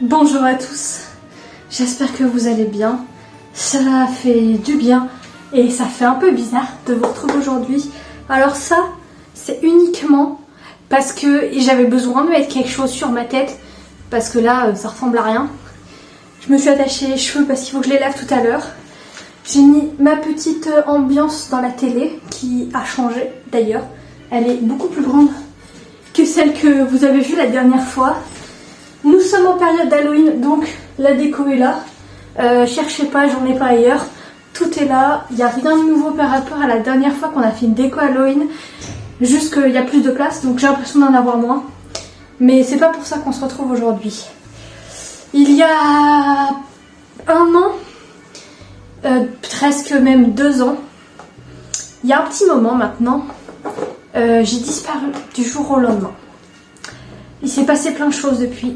Bonjour à tous, j'espère que vous allez bien. Ça fait du bien et ça fait un peu bizarre de vous retrouver aujourd'hui. Alors ça, c'est uniquement parce que j'avais besoin de mettre quelque chose sur ma tête parce que là, ça ressemble à rien. Je me suis attachée les cheveux parce qu'il faut que je les lave tout à l'heure. J'ai mis ma petite ambiance dans la télé qui a changé d'ailleurs. Elle est beaucoup plus grande que celle que vous avez vue la dernière fois. Nous sommes en période d'Halloween, donc la déco est là. Cherchez pas, j'en ai pas ailleurs. Tout est là, il n'y a rien de nouveau par rapport à la dernière fois qu'on a fait une déco Halloween. Juste qu'il y a plus de place, donc j'ai l'impression d'en avoir moins. Mais c'est pas pour ça qu'on se retrouve aujourd'hui. Il y a un an, presque même 2 ans, il y a un petit moment maintenant, j'ai disparu du jour au lendemain. Il s'est passé plein de choses depuis.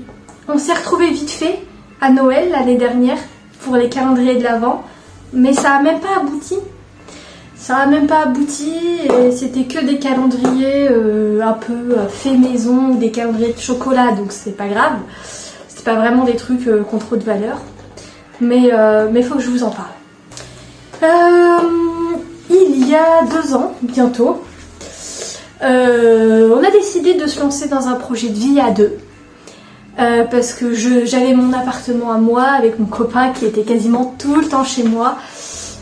On s'est retrouvés vite fait à Noël l'année dernière pour les calendriers de l'Avent, mais ça n'a même pas abouti. Ça n'a même pas abouti et c'était que des calendriers un peu fait maison ou des calendriers de chocolat, donc c'est pas grave. C'est pas vraiment des trucs qui ont trop de valeur, mais faut que je vous en parle. Il y a 2 ans, bientôt, on a décidé de se lancer dans un projet de vie à deux. Parce que j'avais mon appartement à moi avec mon copain qui était quasiment tout le temps chez moi.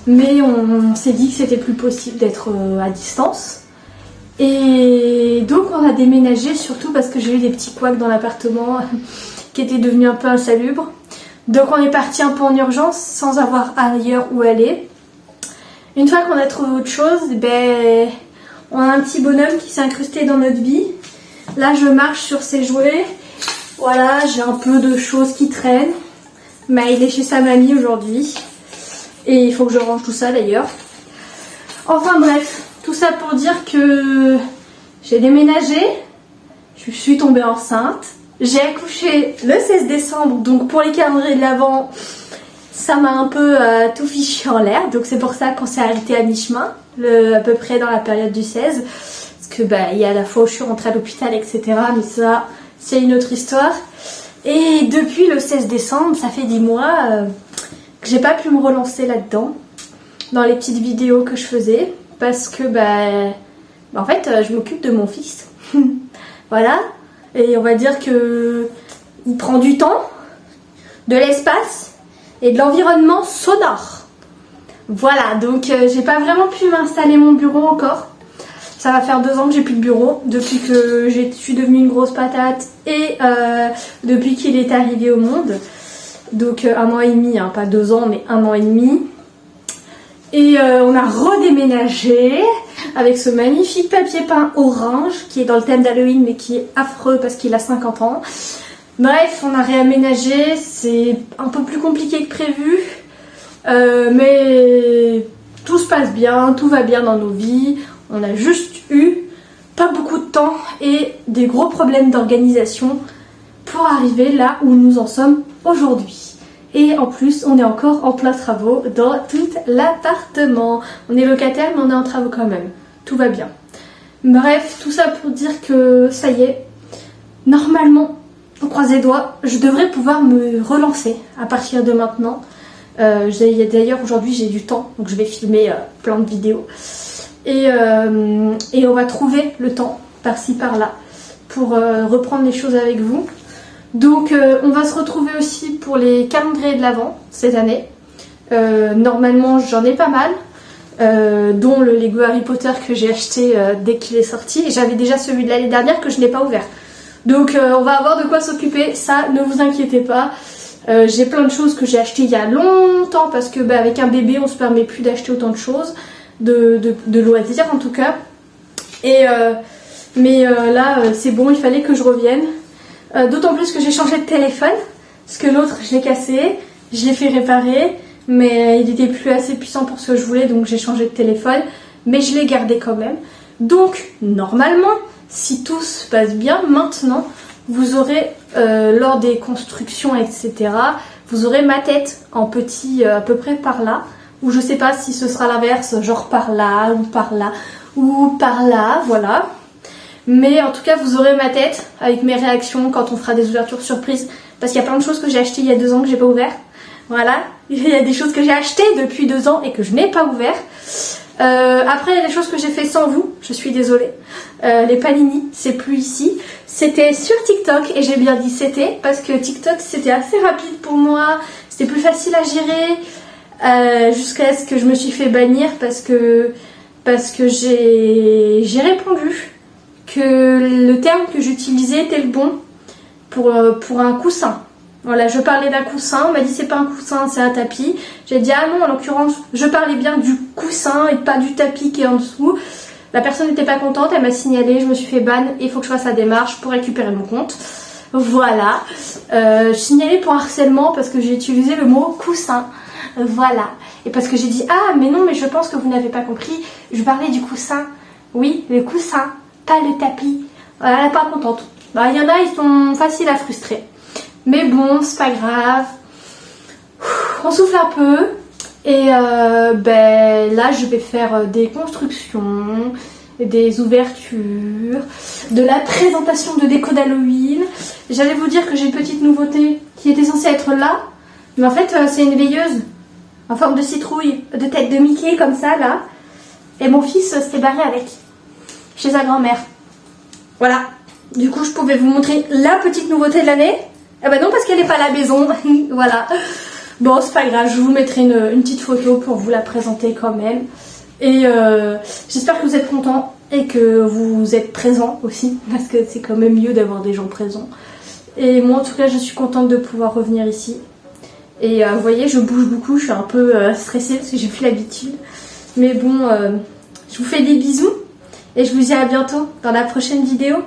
Mais on s'est dit que c'était plus possible d'être à distance. Et donc on a déménagé, surtout parce que j'ai eu des petits couacs dans l'appartement qui étaient devenus un peu insalubres. Donc on est parti un peu en urgence sans avoir ailleurs où aller. Une fois qu'on a trouvé autre chose, on a un petit bonhomme qui s'est incrusté dans notre vie. Là je marche sur ses jouets. Voilà, j'ai un peu de choses qui traînent. Mais il est chez sa mamie aujourd'hui. Et il faut que je range tout ça d'ailleurs. Enfin bref, tout ça pour dire que j'ai déménagé. Je suis tombée enceinte. J'ai accouché le 16 décembre. Donc pour les calendriers de l'Avent, ça m'a un peu tout fiché en l'air. Donc c'est pour ça qu'on s'est arrêté à mi-chemin. À peu près dans la période du 16. Parce que il y a la fois où je suis rentrée à l'hôpital, etc. Mais ça... c'est une autre histoire. Et depuis le 16 décembre, ça fait 10 mois que j'ai pas pu me relancer là-dedans. Dans les petites vidéos que je faisais. Parce que en fait, je m'occupe de mon fils. Voilà. Et on va dire que il prend du temps, de l'espace et de l'environnement sonore. Voilà, donc j'ai pas vraiment pu m'installer mon bureau encore. Ça va faire 2 ans que j'ai plus de bureau, depuis que je suis devenue une grosse patate et depuis qu'il est arrivé au monde. Donc 1 an et demi, hein, pas 2 ans, mais 1 an et demi. Et on a redéménagé avec ce magnifique papier peint orange qui est dans le thème d'Halloween mais qui est affreux parce qu'il a 50 ans. Bref, on a réaménagé, c'est un peu plus compliqué que prévu. Mais tout se passe bien, tout va bien dans nos vies. On a juste eu pas beaucoup de temps et des gros problèmes d'organisation pour arriver là où nous en sommes aujourd'hui. Et en plus, on est encore en plein travaux dans tout l'appartement. On est locataire, mais on est en travaux quand même. Tout va bien. Bref, tout ça pour dire que ça y est, normalement, on croise les doigts, je devrais pouvoir me relancer à partir de maintenant. D'ailleurs, aujourd'hui, j'ai du temps, donc je vais filmer plein de vidéos. Et on va trouver le temps par-ci par-là pour reprendre les choses avec vous. Donc on va se retrouver aussi pour les calendriers de l'Avent cette année. Normalement j'en ai pas mal, dont le Lego Harry Potter que j'ai acheté dès qu'il est sorti. Et j'avais déjà celui de l'année dernière que je n'ai pas ouvert. Donc on va avoir de quoi s'occuper, ça ne vous inquiétez pas. J'ai plein de choses que j'ai achetées il y a longtemps parce que avec un bébé on se permet plus d'acheter autant de choses. De loisirs en tout cas. Mais là c'est bon, il fallait que je revienne. D'autant plus que j'ai changé de téléphone. Parce que l'autre je l'ai cassé, je l'ai fait réparer. Mais il était plus assez puissant pour ce que je voulais, donc j'ai changé de téléphone. Mais je l'ai gardé quand même. Donc normalement, si tout se passe bien, maintenant vous aurez lors des constructions etc. Vous aurez ma tête en petit à peu près par là. Ou je sais pas si ce sera l'inverse, genre par là, ou par là, ou par là, voilà. Mais en tout cas, vous aurez ma tête avec mes réactions quand on fera des ouvertures surprises. Parce qu'il y a plein de choses que j'ai achetées il y a 2 ans que j'ai pas ouvert. Voilà, il y a des choses que j'ai achetées depuis 2 ans et que je n'ai pas ouvert. Après, il y a des choses que j'ai fait sans vous, je suis désolée. Les panini, c'est plus ici. C'était sur TikTok, et j'ai bien dit c'était, parce que TikTok c'était assez rapide pour moi, c'était plus facile à gérer, jusqu'à ce que je me suis fait bannir parce que j'ai répondu que le terme que j'utilisais était le bon pour un coussin. Voilà, je parlais d'un coussin, on m'a dit c'est pas un coussin, c'est un tapis. J'ai dit ah non, en l'occurrence, je parlais bien du coussin et pas du tapis qui est en dessous. La personne n'était pas contente, elle m'a signalé, je me suis fait ban et il faut que je fasse la démarche pour récupérer mon compte. Voilà, je signalais pour harcèlement parce que j'ai utilisé le mot coussin. Voilà, et parce que j'ai dit ah mais non, mais je pense que vous n'avez pas compris, je parlais du coussin. Oui, le coussin, pas le tapis. Voilà, elle n'est pas contente. Bah, il y en a, ils sont faciles à frustrer. Mais bon, c'est pas grave. On souffle un peu. Et là, je vais faire des constructions, des ouvertures, de la présentation de déco d'Halloween. J'allais vous dire que j'ai une petite nouveauté qui était censée être là. Mais en fait, c'est une veilleuse en forme de citrouille, de tête de Mickey comme ça, là. Et mon fils s'est barré avec, chez sa grand-mère. Voilà. Du coup, je pouvais vous montrer la petite nouveauté de l'année. Eh ben non, parce qu'elle n'est pas à la maison. Voilà. Bon, c'est pas grave, je vous mettrai une petite photo pour vous la présenter quand même. Et j'espère que vous êtes contents et que vous êtes présents aussi, parce que c'est quand même mieux d'avoir des gens présents. Et moi, en tout cas, je suis contente de pouvoir revenir ici. Et vous voyez, je bouge beaucoup, je suis un peu stressée parce que j'ai plus l'habitude. Mais bon, je vous fais des bisous et je vous dis à bientôt dans la prochaine vidéo.